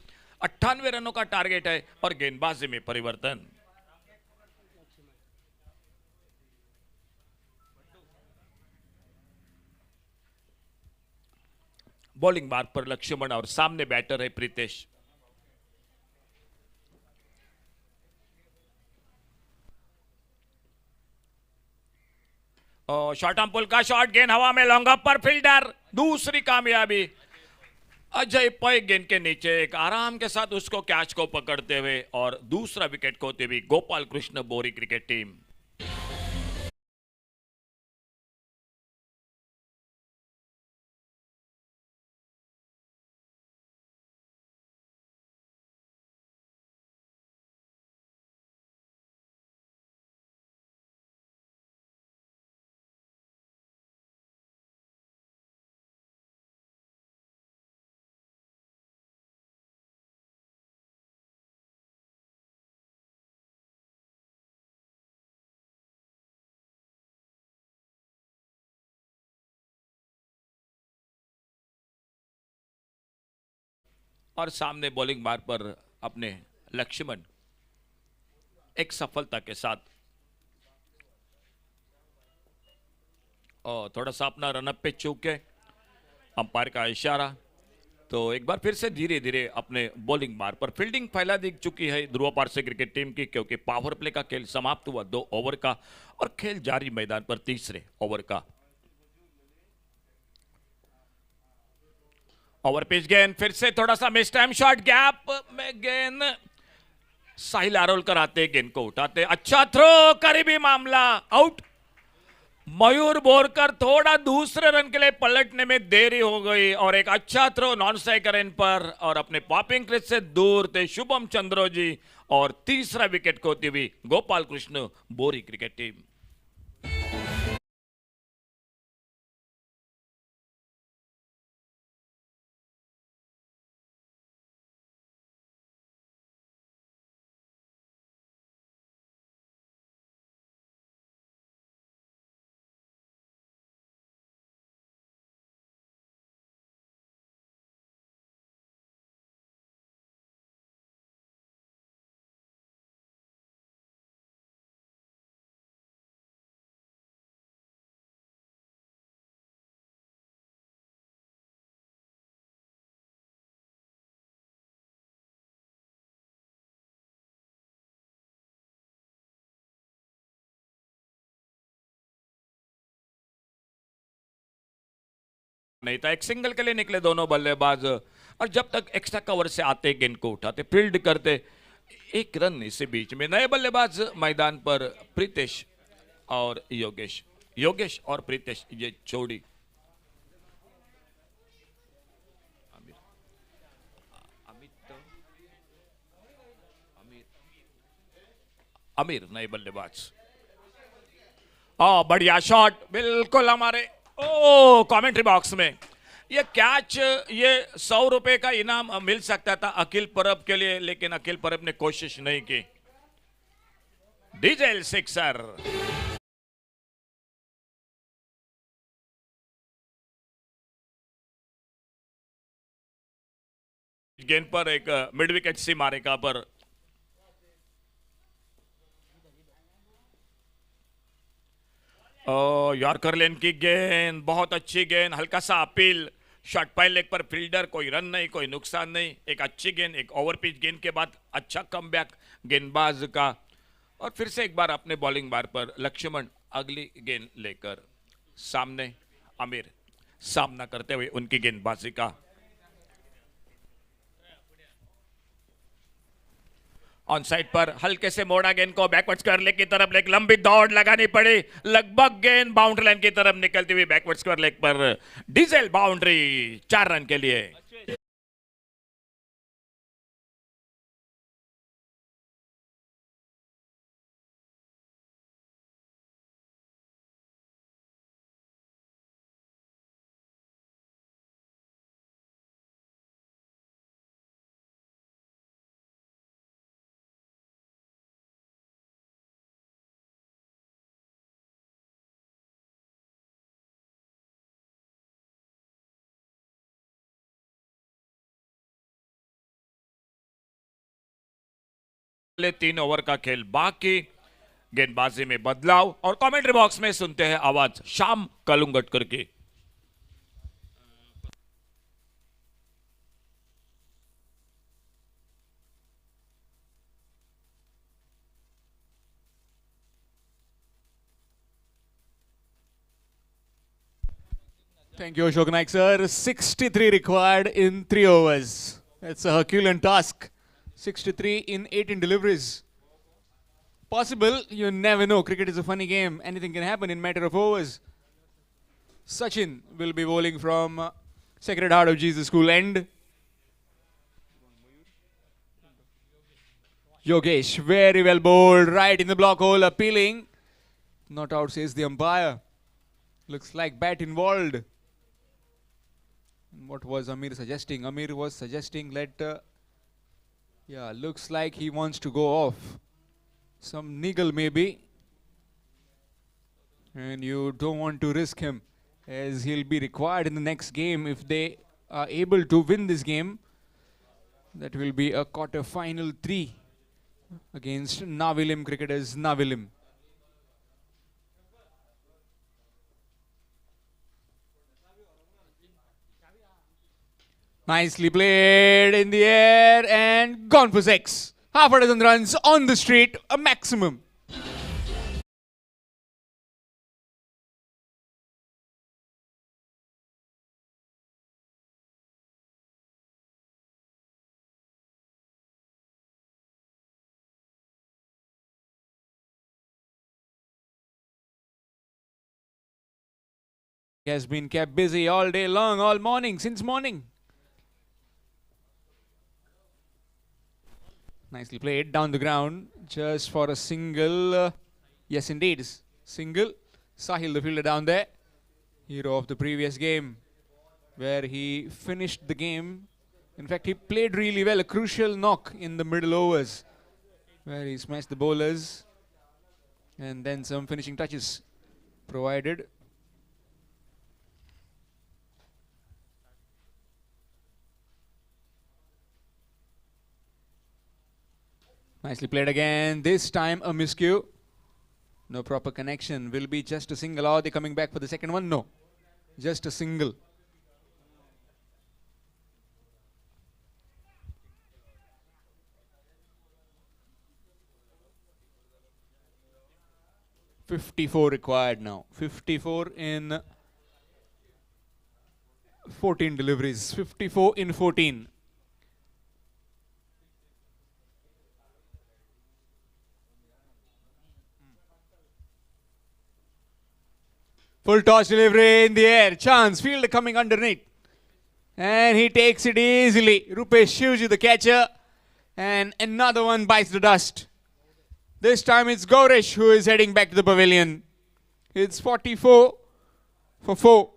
98 रनों का टारगेट है और गेंदबाजी में परिवर्तन। बॉलिंग मार्ग पर लक्ष्मण और सामने बैटर है प्रीतेश। शॉर्ट आर्म पुल का शॉट, गेंद हवा में, लॉन्ग ऑफ पर फील्डर, दूसरी कामयाबी। अजय पै गेंद के नीचे एक आराम के साथ उसको कैच को पकड़ते हुए और दूसरा विकेट खोते हुए गोपाल कृष्ण बोरी क्रिकेट टीम। और सामने बॉलिंग बार पर अपने लक्ष्मण एक सफलता के साथ, और थोड़ा सा अपना रनअप पे चूके अंपायर का इशारा, तो एक बार फिर से धीरे धीरे अपने बॉलिंग बार पर फील्डिंग फैला दी चुकी है ध्रुव पारसे क्रिकेट टीम की, क्योंकि पावर प्ले का खेल समाप्त हुआ 2 ओवर का और खेल जारी मैदान पर तीसरे ओवर का। ओवर पिच गेंद, फिर से थोड़ा सा मिस टाइम शॉट, गैप में गेंद, साहिल आरोलकर आते गेंद को उठाते, अच्छा थ्रो, करीबी मामला, आउट। मयूर बोरकर थोड़ा दूसरे रन के लिए पलटने में देरी हो गई और एक अच्छा थ्रो नॉन स्ट्राइकर इन पर और अपने पॉपिंग क्रीज से दूर थे शुभम चंद्रोजी और तीसरा विकेट खोती हुई गोपाल कृष्ण बोरी क्रिकेट टीम। नहीं था, एक सिंगल के लिए निकले दोनों बल्लेबाज और जब तक एक्स्ट्रा कवर से आते गेंद को उठाते फील्ड करते, एक रन इसी बीच में नए बल्लेबाज मैदान पर प्रीतेश और योगेश, योगेश और प्रीतेश ये जोड़ी। अमीर नए बल्लेबाज, बढ़िया शॉट, बिल्कुल हमारे कमेंट्री बॉक्स में ये कैच, ये 100 रुपए का इनाम मिल सकता था अखिल परब के लिए, लेकिन अखिल परब ने कोशिश नहीं की। डीजेल सिक्सर, गेंद पर एक मिड विकेट सी मारेगा पर यॉर्कर लेन की गेंद, बहुत अच्छी गेंद, हल्का सा अपील, शॉर्ट पाइल लेग पर फील्डर, कोई रन नहीं, कोई नुकसान नहीं, एक अच्छी गेंद, एक ओवर पिच गेंद के बाद अच्छा कमबैक गेंदबाज का और फिर से एक बार अपने बॉलिंग बार पर लक्ष्मण अगली गेंद लेकर सामने, आमिर सामना करते हुए उनकी गेंदबाजी का। ऑन साइड पर हल्के से मोड़ा गेंद को बैकवर्ड्स कर लेग की तरफ, एक लंबी दौड़ लगानी पड़ी, लगभग गेंद बाउंड्री लाइन की तरफ निकलती हुई बैकवर्ड्स कर लेग पर डीजल बाउंड्री 4 रन के लिए। पहले 3 ओवर का खेल बाकी, गेंदबाजी में बदलाव और कमेंट्री बॉक्स में सुनते हैं आवाज श्याम कलुंगटकर की। Thank you, Ashok Naik sir. 63 required in 3 overs. It's a Herculean task. 63 in 18 deliveries. Possible, you never know. Cricket is a funny game. Anything can happen in matter of overs. Sachin will be bowling from Sacred Heart of Jesus School end. Yogesh, very well bowled, right in the block hole, appealing. Not out, says the umpire. Looks like bat involved. What was Amir suggesting? Amir was suggesting looks like he wants to go off. Some niggle maybe. And you don't want to risk him, as he'll be required in the next game. If they are able to win this game, that will be a quarter final 3 against Navilim cricketers, Navilim. Nicely played in the air and gone for 6. Half a dozen runs on the street, a maximum. He has been kept busy all day long, all morning, since morning. Nicely played down the ground, just for a single. Yes, indeed. Single. Sahil, the fielder down there. Hero of the previous game, where he finished the game. In fact, he played really well. A crucial knock in the middle overs, where he smashed the bowlers. And then some finishing touches provided. Nicely played again. This time a miscue. No proper connection. Will be just a single. Are they coming back for the second one? No. Just a single. .54 required now. 54 in 14 deliveries. 54 in 14. Full toss delivery in the air. Chance. Fielder coming underneath. And he takes it easily. Rupesh Shivji, the catcher. And another one bites the dust. This time it's Gaurish who is heading back to the pavilion. It's 44 for 4.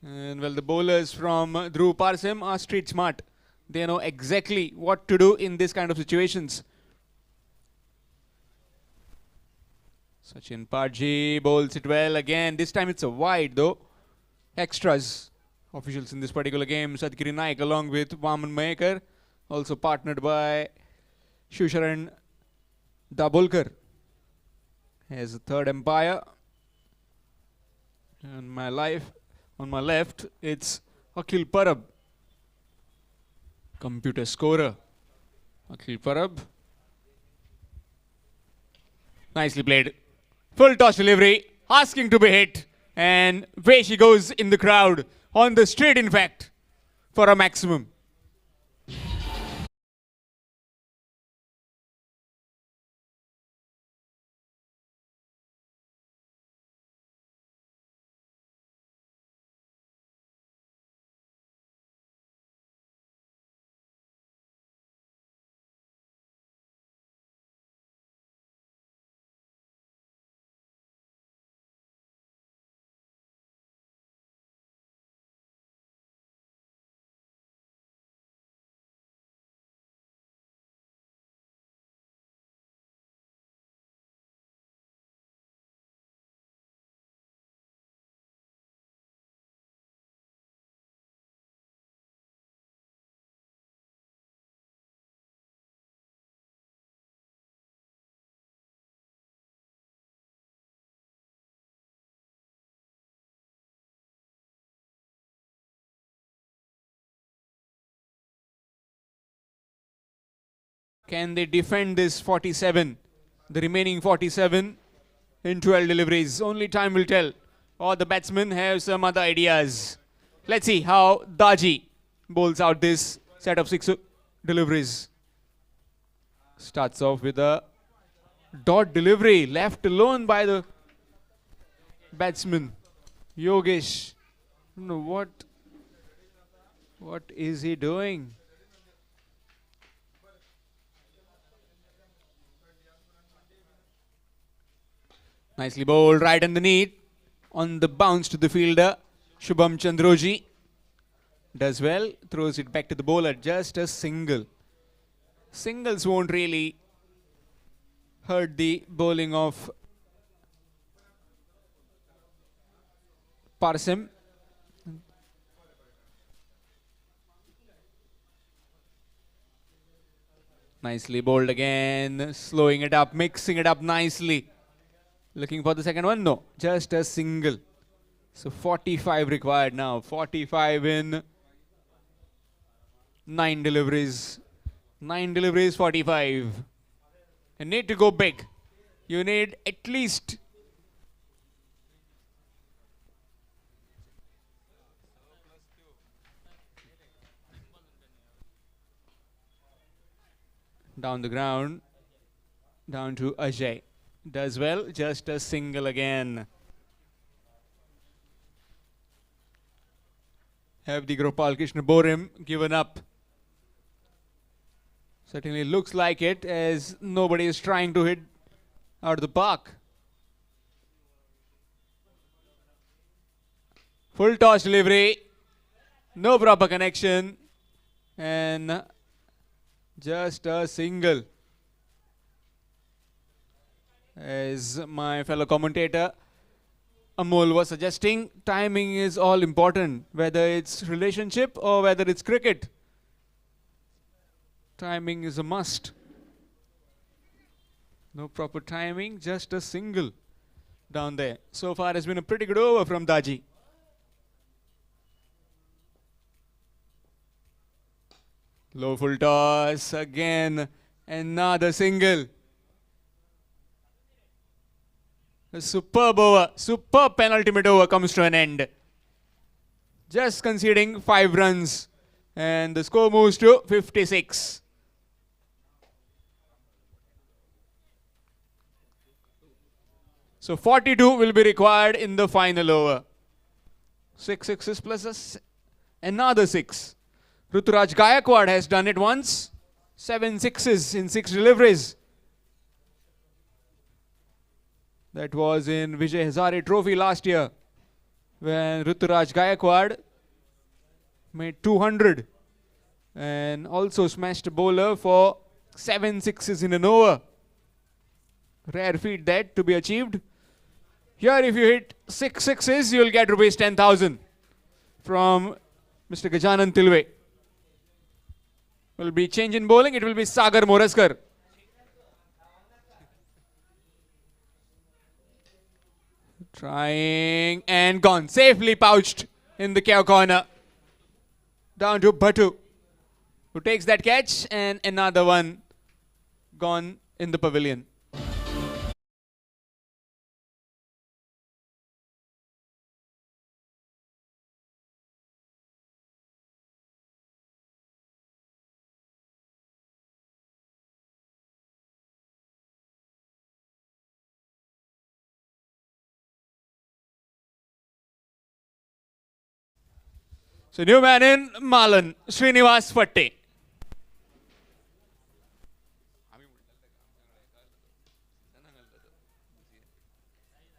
And well, the bowlers from Dhruv Parsem are street smart. They know exactly what to do in this kind of situations. Sachin Parji bowls it well again. This time it's a wide though. Extras. Officials in this particular game, Sadgiri Naik along with Vaman Mayekar. Also partnered by Shusharan Dabholkar as the third umpire. And on my left, it's Akhil Parab, computer scorer. Akhil Parab. Nicely played. Full toss delivery, asking to be hit. And away she goes in the crowd, on the street in fact, for a maximum. Can they defend this 47, the remaining 47 in 12 deliveries? Only time will tell. Or the batsmen have some other ideas. Let's see how Daji bowls out this set of 6 deliveries. Starts off with a dot delivery, left alone by the batsman. Yogesh. I don't know what is he doing? Nicely bowled right underneath. On the bounce to the fielder, Shubham Chandroji does well, throws it back to the bowler. Just a single. Singles won't really hurt the bowling of Parsem. Nicely bowled again, slowing it up, mixing it up nicely. Looking for the second one? No, just a single. So 45 required now. 45 in 9 deliveries. 9 deliveries, 45. You need to go big. You need at least down the ground, down to Ajay. Does well, just a single again. Have the Gopal Krishna Borim given up? Certainly looks like it, as nobody is trying to hit out of the park. Full toss delivery, no proper connection, and just a single. As my fellow commentator Amol was suggesting, timing is all important, whether it's relationship or whether it's cricket. Timing is a must. No proper timing, just a single down there. So far has been a pretty good over from Daji. Low full toss, again another single. A superb over, superb penultimate over comes to an end. Just conceding 5 runs, and the score moves to 56. So 42 will be required in the final over. 6 sixes plus another 6. Ruturaj Gaikwad has done it once. 7 sixes in 6 deliveries. That was in Vijay Hazare Trophy last year, when Ruturaj Gaikwad made 200 and also smashed a bowler for 7 sixes in an over. Rare feat that to be achieved. Here if you hit 6 sixes, you'll get rupees 10,000 from Mr. Gajanan Tilve. Will be change in bowling, it will be Sagar Moraskar. Trying and gone. Safely pouched in the cow corner. Down to Bhattu, who takes that catch, and another one gone in the pavilion. So new man in Malan, Srinivas Fatte.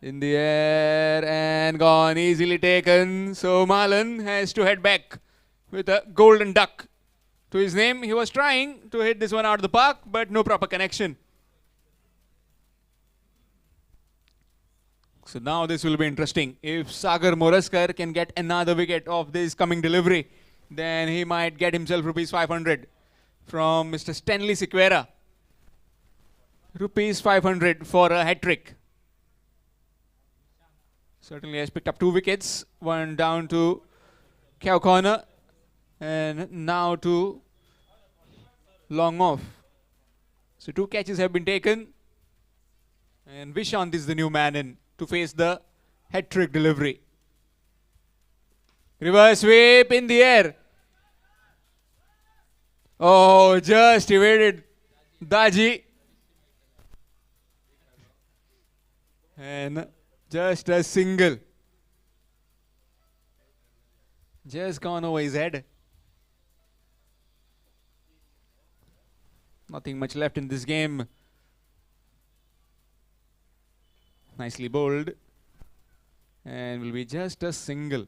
In the air and gone, easily taken. So Malan has to head back with a golden duck to his name. He was trying to hit this one out of the park, but no proper connection. So now this will be interesting. If Sagar Moraskar can get another wicket of this coming delivery, then he might get himself rupees 500 from Mr. Stanley Sequeira. Rupees 500 for a hat-trick. Certainly has picked up 2 wickets. One down to cow corner and now to long off. So 2 catches have been taken. And Vishant is the new man in to face the hat-trick delivery. Reverse sweep in the air. Oh, just evaded Daji. And just a single. Just gone over his head. Nothing much left in this game. Nicely bowled, and will be just a single.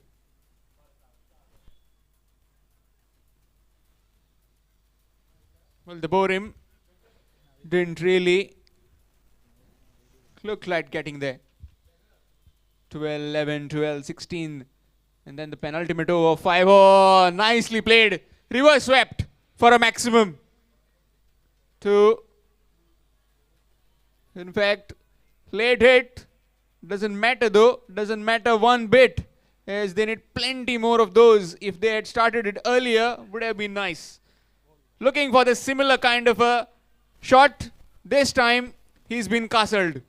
Well, the Borim didn't really look like getting there. 12, 11, 12, 16, and then the penultimate over 5. Oh, nicely played. Reverse swept for a maximum. to, in fact, late hit. Doesn't matter though, doesn't matter one bit, as they need plenty more of those. If they had started it earlier, would have been nice. Looking for the similar kind of a shot. This time, he's been castled.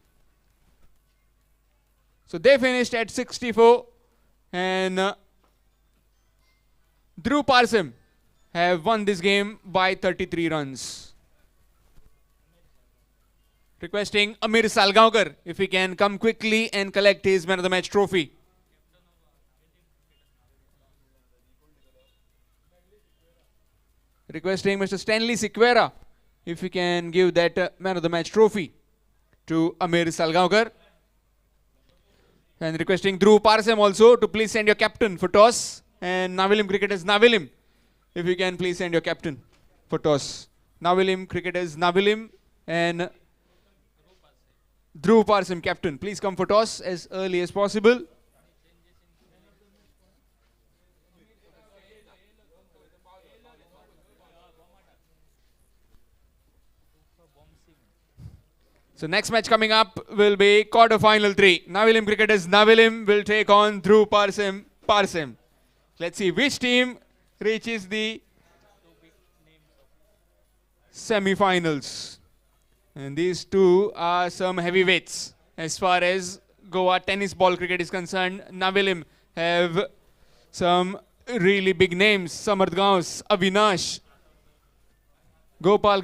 So they finished at 64, and Dhruv Parsim have won this game by 33 runs. Requesting Amir Salgaonkar if he can come quickly and collect his man of the match trophy. Requesting Mr. Stanley Sequeira if he can give that man of the match trophy to Amir Salgaonkar. And requesting Dhruv Parsim also to please send your captain for toss. And Navilim Cricketers Navilim, if you can please send your captain for toss. Navilim Cricketers Navilim and Dhruv Parsim captain, please come for toss as early as possible. So next match coming up will be quarter-final 3. Navilim Cricketers Navilim will take on Dhruv Parsim Parsim. Let's see which team reaches the semi-finals. And these two are some heavyweights as far as Goa tennis ball cricket is concerned. Navilim have some really big names. Samarth Gaus, Avinash, Gopal